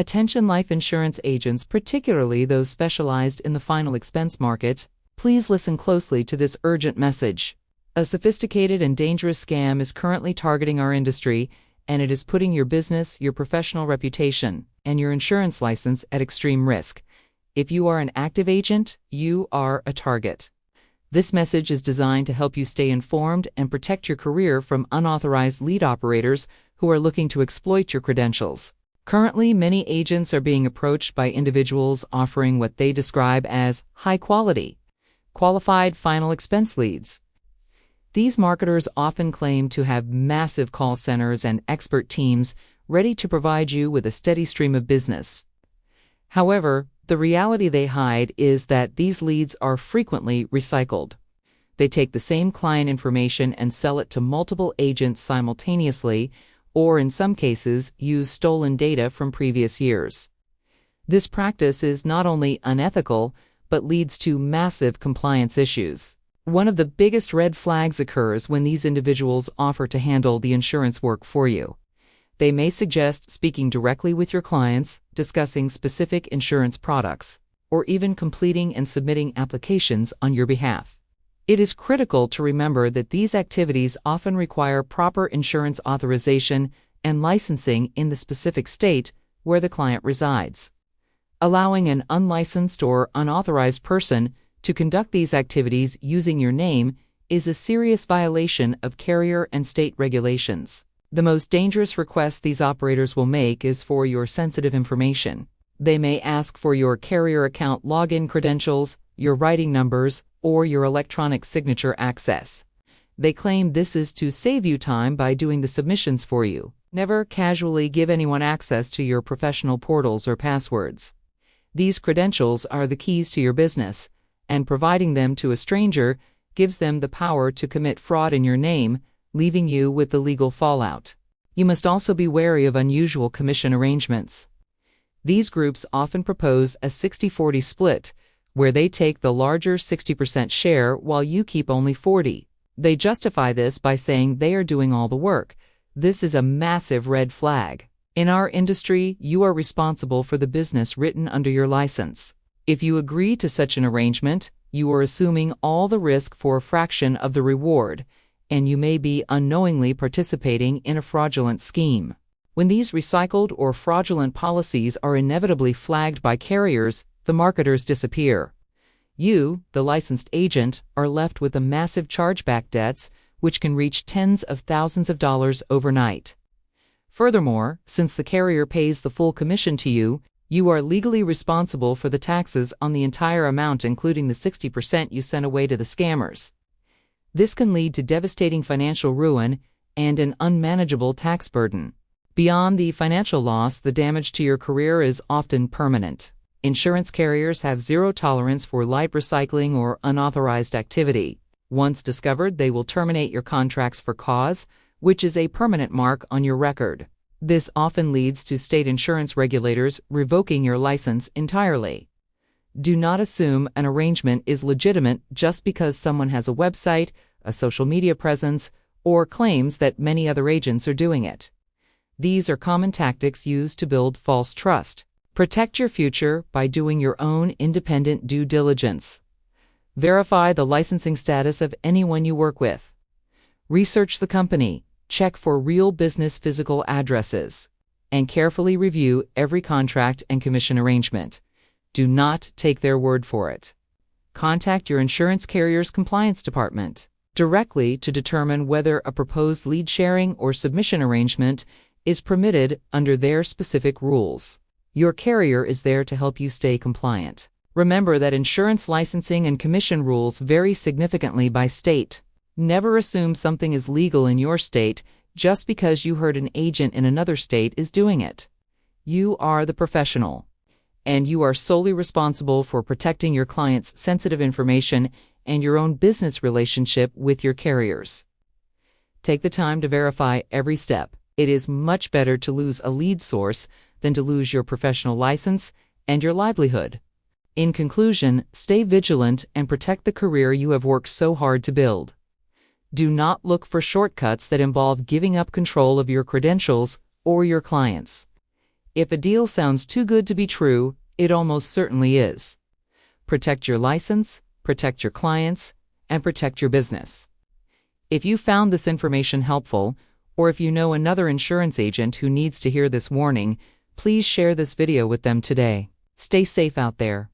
Attention life insurance agents, particularly those specialized in the final expense market, please listen closely to this urgent message. A sophisticated and dangerous scam is currently targeting our industry, and it is putting your business, your professional reputation, and your insurance license at extreme risk. If you are an active agent, you are a target. This message is designed to help you stay informed and protect your career from unauthorized lead operators who are looking to exploit your credentials. Currently, many agents are being approached by individuals offering what they describe as high-quality, qualified final expense leads. These marketers often claim to have massive call centers and expert teams ready to provide you with a steady stream of business. However, the reality they hide is that these leads are frequently recycled. They take the same client information and sell it to multiple agents simultaneously, or in some cases, use stolen data from previous years. This practice is not only unethical, but leads to massive compliance issues. One of the biggest red flags occurs when these individuals offer to handle the insurance work for you. They may suggest speaking directly with your clients, discussing specific insurance products, or even completing and submitting applications on your behalf. It is critical to remember that these activities often require proper insurance authorization and licensing in the specific state where the client resides. Allowing an unlicensed or unauthorized person to conduct these activities using your name is a serious violation of carrier and state regulations. The most dangerous request these operators will make is for your sensitive information. They may ask for your carrier account login credentials, your writing numbers, or your electronic signature access. They claim this is to save you time by doing the submissions for you. Never casually give anyone access to your professional portals or passwords. These credentials are the keys to your business, and providing them to a stranger gives them the power to commit fraud in your name, leaving you with the legal fallout. You must also be wary of unusual commission arrangements. These groups often propose a 60-40 split, where they take the larger 60% share while you keep only 40%. They justify this by saying they are doing all the work. This is a massive red flag. In our industry, you are responsible for the business written under your license. If you agree to such an arrangement, you are assuming all the risk for a fraction of the reward, and you may be unknowingly participating in a fraudulent scheme. When these recycled or fraudulent policies are inevitably flagged by carriers, the marketers disappear. You, the licensed agent, are left with the massive chargeback debts, which can reach tens of thousands of dollars overnight. Furthermore, since the carrier pays the full commission to you, you are legally responsible for the taxes on the entire amount, including the 60% you sent away to the scammers. This can lead to devastating financial ruin and an unmanageable tax burden. Beyond the financial loss, the damage to your career is often permanent. Insurance carriers have zero tolerance for light recycling or unauthorized activity. Once discovered, they will terminate your contracts for cause, which is a permanent mark on your record. This often leads to state insurance regulators revoking your license entirely. Do not assume an arrangement is legitimate just because someone has a website, a social media presence, or claims that many other agents are doing it. These are common tactics used to build false trust. Protect your future by doing your own independent due diligence. Verify the licensing status of anyone you work with. Research the company, check for real business physical addresses, and carefully review every contract and commission arrangement. Do not take their word for it. Contact your insurance carrier's compliance department directly to determine whether a proposed lead sharing or submission arrangement is permitted under their specific rules. Your carrier is there to help you stay compliant. Remember that insurance licensing and commission rules vary significantly by state. Never assume something is legal in your state just because you heard an agent in another state is doing it. You are the professional, and you are solely responsible for protecting your client's sensitive information and your own business relationship with your carriers. Take the time to verify every step. It is much better to lose a lead source than to lose your professional license and your livelihood. In conclusion, stay vigilant and protect the career you have worked so hard to build. Do not look for shortcuts that involve giving up control of your credentials or your clients. If a deal sounds too good to be true, it almost certainly is. Protect your license, protect your clients, and protect your business. If you found this information helpful, or if you know another insurance agent who needs to hear this warning, please share this video with them today. Stay safe out there.